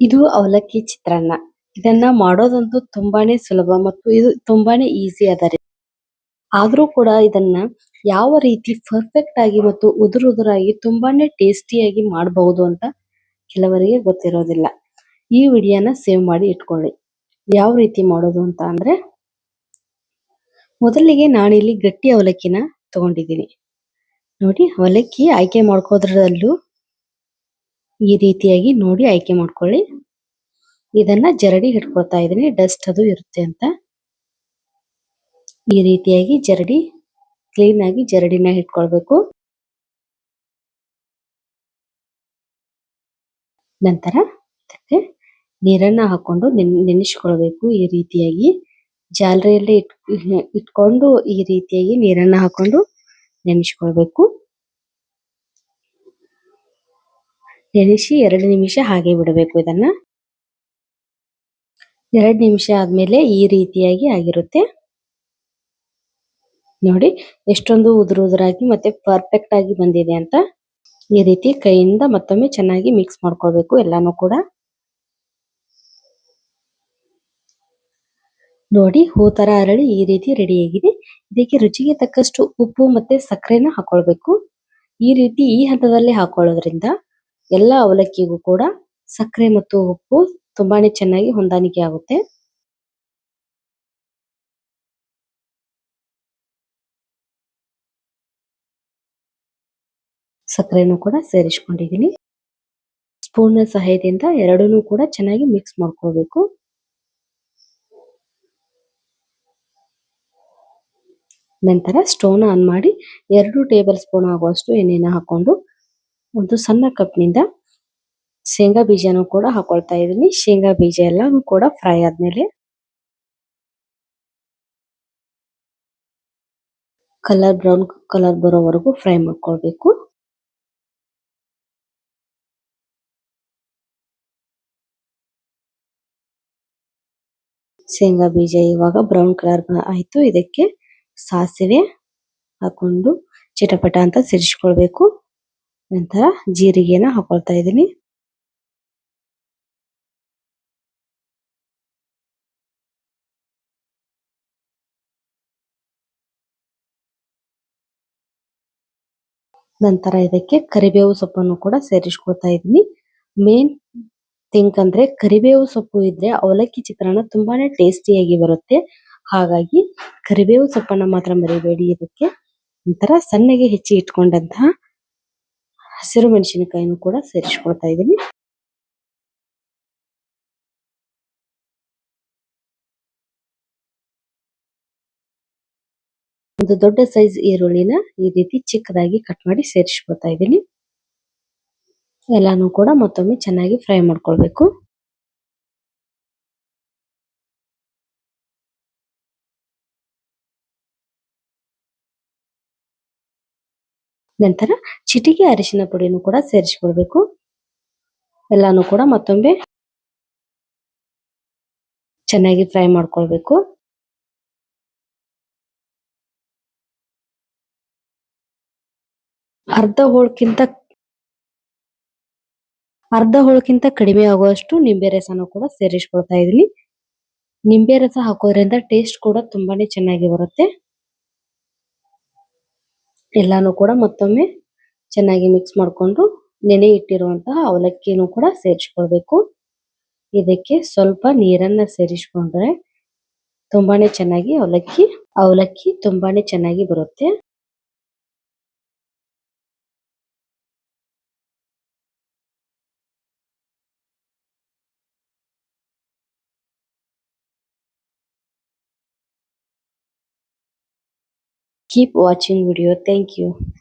ಇದು ಅವಲಕ್ಕಿ ಚಿತ್ರಾನ್ನ. ಇದನ್ನ ಮಾಡೋದಂತೂ ತುಂಬಾನೇ ಸುಲಭ ಮತ್ತು ಇದು ತುಂಬಾನೇ ಈಸಿ ಅದ ರೀ. ಆದ್ರೂ ಕೂಡ ಇದನ್ನ ಯಾವ ರೀತಿ ಪರ್ಫೆಕ್ಟ್ ಆಗಿ ಮತ್ತು ಉದುರುದುರಾಗಿ ತುಂಬಾನೇ ಟೇಸ್ಟಿಯಾಗಿ ಮಾಡಬಹುದು ಅಂತ ಕೆಲವರಿಗೆ ಗೊತ್ತಿರೋದಿಲ್ಲ. ಈ ವಿಡಿಯೋನ ಸೇವ್ ಮಾಡಿ ಇಟ್ಕೊಳ್ಳಿ. ಯಾವ ರೀತಿ ಮಾಡೋದು ಅಂತ ಅಂದ್ರೆ, ಮೊದಲಿಗೆ ನಾನಿಲ್ಲಿ ಗಟ್ಟಿ ಅವಲಕ್ಕಿನ ತಗೊಂಡಿದ್ದೀನಿ. ನೋಡಿ, ಅವಲಕ್ಕಿ ಆಯ್ಕೆ ಮಾಡ್ಕೋದ್ರಲ್ಲೂ ಈ ರೀತಿಯಾಗಿ ನೋಡಿ ಆಯ್ಕೆ ಮಾಡ್ಕೊಳ್ಳಿ. ಇದನ್ನ ಜರಡಿ ಹಿಡ್ಕೊಳ್ತಾ ಇದೀನಿ, ಡಸ್ಟ್ ಅದು ಇರುತ್ತೆ ಅಂತ. ಈ ರೀತಿಯಾಗಿ ಕ್ಲೀನ್ ಆಗಿ ಜರಡಿನ ಇಟ್ಕೊಳ್ಬೇಕು. ನಂತರ ಅದಕ್ಕೆ ನೀರನ್ನ ಹಾಕೊಂಡು ನೆನೆಸ್ಕೊಳ್ಬೇಕು. ಈ ರೀತಿಯಾಗಿ ಜಾಲರಿಯಲ್ಲಿ ಇಟ್ಕೊಂಡು ಈ ರೀತಿಯಾಗಿ ನೀರನ್ನ ಹಾಕೊಂಡು ನೆನೆಸ್ಕೊಳ್ಬೇಕು. ನೆನೆಸಿ 2 ನಿಮಿಷ ಹಾಗೆ ಬಿಡಬೇಕು. ಇದನ್ನ 2 ನಿಮಿಷ ಆದ್ಮೇಲೆ ಈ ರೀತಿಯಾಗಿ ಆಗಿರುತ್ತೆ. ನೋಡಿ ಎಷ್ಟೊಂದು ಉದುರಾಗಿ ಮತ್ತೆ ಪರ್ಫೆಕ್ಟ್ ಆಗಿ ಬಂದಿದೆ ಅಂತ. ಈ ರೀತಿ ಕೈಯಿಂದ ಮತ್ತೊಮ್ಮೆ ಚೆನ್ನಾಗಿ ಮಿಕ್ಸ್ ಮಾಡ್ಕೊಳ್ಬೇಕು ಎಲ್ಲಾನು ಕೂಡ. ನೋಡಿ, ಹೂ ತರ ಅರಳಿ ಈ ರೀತಿ ರೆಡಿ ಆಗಿದೆ. ಇದಕ್ಕೆ ರುಚಿಗೆ ತಕ್ಕಷ್ಟು ಉಪ್ಪು ಮತ್ತೆ ಸಕ್ಕರೆನ ಹಾಕೊಳ್ಬೇಕು. ಈ ಹಂತದಲ್ಲಿ ಹಾಕೊಳ್ಳೋದ್ರಿಂದ ಎಲ್ಲ ಅವಲಕ್ಕಿಗೂ ಕೂಡ ಸಕ್ಕರೆ ಮತ್ತು ಉಪ್ಪು ತುಂಬಾನೇ ಚೆನ್ನಾಗಿ ಹೊಂದಾಣಿಕೆ ಆಗುತ್ತೆ. ಸಕ್ಕರೆನೂ ಕೂಡ ಸೇರಿಸ್ಕೊಂಡಿದ್ದೀನಿ. ಸ್ಪೂನ್ ಸಹಾಯದಿಂದ ಎರಡನ್ನೂ ಕೂಡ ಚೆನ್ನಾಗಿ ಮಿಕ್ಸ್ ಮಾಡ್ಕೊಳ್ಬೇಕು. ನಂತರ ಸ್ಟವ್ನ ಆನ್ ಮಾಡಿ 2 ಟೇಬಲ್ ಸ್ಪೂನ್ ಆಗುವಷ್ಟು ಎಣ್ಣೆನ ಹಾಕೊಂಡು ಒಂದು ಸಣ್ಣ ಕಪ್ನಿಂದ ಶೇಂಗಾ ಬೀಜನೂ ಕೂಡ ಹಾಕೊಳ್ತಾ ಇದ್ದೀನಿ. ಶೇಂಗಾ ಬೀಜ ಎಲ್ಲಾನು ಕೂಡ ಫ್ರೈ ಆದ್ಮೇಲೆ ಬ್ರೌನ್ ಕಲರ್ ಬರೋವರೆಗೂ ಫ್ರೈ ಮಾಡ್ಕೊಳ್ಬೇಕು. ಶೇಂಗಾ ಬೀಜ ಇವಾಗ ಬ್ರೌನ್ ಕಲರ್ ಆಯ್ತು. ಇದಕ್ಕೆ ಸಾಸಿವೆ ಹಾಕೊಂಡು ಚಿಟಪಟ ಅಂತ ಸಿಡಿಸ್ಕೊಳ್ಬೇಕು. ನಂತರ ಜೀರಿಗೆನ ಹಾಕೊಳ್ತಾ ಇದ್ದೀನಿ. ನಂತರ ಇದಕ್ಕೆ ಕರಿಬೇವು ಸೊಪ್ಪನ್ನು ಕೂಡ ಸೇರಿಸ್ಕೊಳ್ತಾ ಇದ್ದೀನಿ. ಮೇನ್ ಥಿಂಕ್ ಅಂದ್ರೆ ಕರಿಬೇವು ಸೊಪ್ಪು ಇದ್ರೆ ಅವಲಕ್ಕಿ ಚಿತ್ರಾನ್ನ ತುಂಬಾನೇ ಟೇಸ್ಟಿಯಾಗಿ ಬರುತ್ತೆ. ಹಾಗಾಗಿ ಕರಿಬೇವು ಸೊಪ್ಪನ್ನ ಮಾತ್ರ ಮರಿಬೇಡಿ ಇದಕ್ಕೆ. ನಂತರ ಸಣ್ಣಗೆ ಹೆಚ್ಚಿ ಇಟ್ಕೊಂಡಂತಹ ಹಸಿರು ಮೆಣಸಿನಕಾಯಿನೂ ಕೂಡ ಸೇರಿಸ್ಕೊಳ್ತಾ ಇದ್ದೀನಿ. ಒಂದು ದೊಡ್ಡ ಸೈಜ್ ಈರುಳ್ಳಿನ ಈ ರೀತಿ ಚಿಕ್ಕದಾಗಿ ಕಟ್ ಮಾಡಿ ಸೇರಿಸ್ಕೊಳ್ತಾ ಇದ್ದೀನಿ. ಎಲ್ಲಾನು ಕೂಡ ಮತ್ತೊಮ್ಮೆ ಚೆನ್ನಾಗಿ ಫ್ರೈ ಮಾಡ್ಕೊಳ್ಬೇಕು. ನಂತರ ಚಿಟಿಕೆ ಅರಿಶಿನ ಪುಡಿನೂ ಕೂಡ ಸೇರಿಸ್ಕೊಳ್ಬೇಕು. ಎಲ್ಲಾನು ಕೂಡ ಮತ್ತೊಮ್ಮೆ ಚೆನ್ನಾಗಿ ಫ್ರೈ ಮಾಡ್ಕೊಳ್ಬೇಕು. ಅರ್ಧ ಹೋಳಕ್ಕಿಂತ ಕಡಿಮೆ ಆಗುವಷ್ಟು ನಿಂಬೆ ರಸನೂ ಕೂಡ ಸೇರಿಸ್ಕೊಳ್ತಾ ಇದೀನಿ. ನಿಂಬೆ ರಸ ಹಾಕೋದ್ರಿಂದ ಟೇಸ್ಟ್ ಕೂಡ ತುಂಬಾನೇ ಚೆನ್ನಾಗಿ ಬರುತ್ತೆ. ಎಲ್ಲಾನು ಕೂಡ ಮತ್ತೊಮ್ಮೆ ಚೆನ್ನಾಗಿ ಮಿಕ್ಸ್ ಮಾಡಿಕೊಂಡು ನೆನೆ ಇಟ್ಟಿರುವಂತಹ ಅವಲಕ್ಕಿನೂ ಕೂಡ ಸೇರಿಸ್ಕೊಳ್ಬೇಕು. ಇದಕ್ಕೆ ಸ್ವಲ್ಪ ನೀರನ್ನ ಸೇರಿಸ್ಕೊಂಡ್ರೆ ತುಂಬಾನೇ ಚೆನ್ನಾಗಿ ಅವಲಕ್ಕಿ ತುಂಬಾನೇ ಚೆನ್ನಾಗಿ ಬರುತ್ತೆ. Keep watching video. Thank you.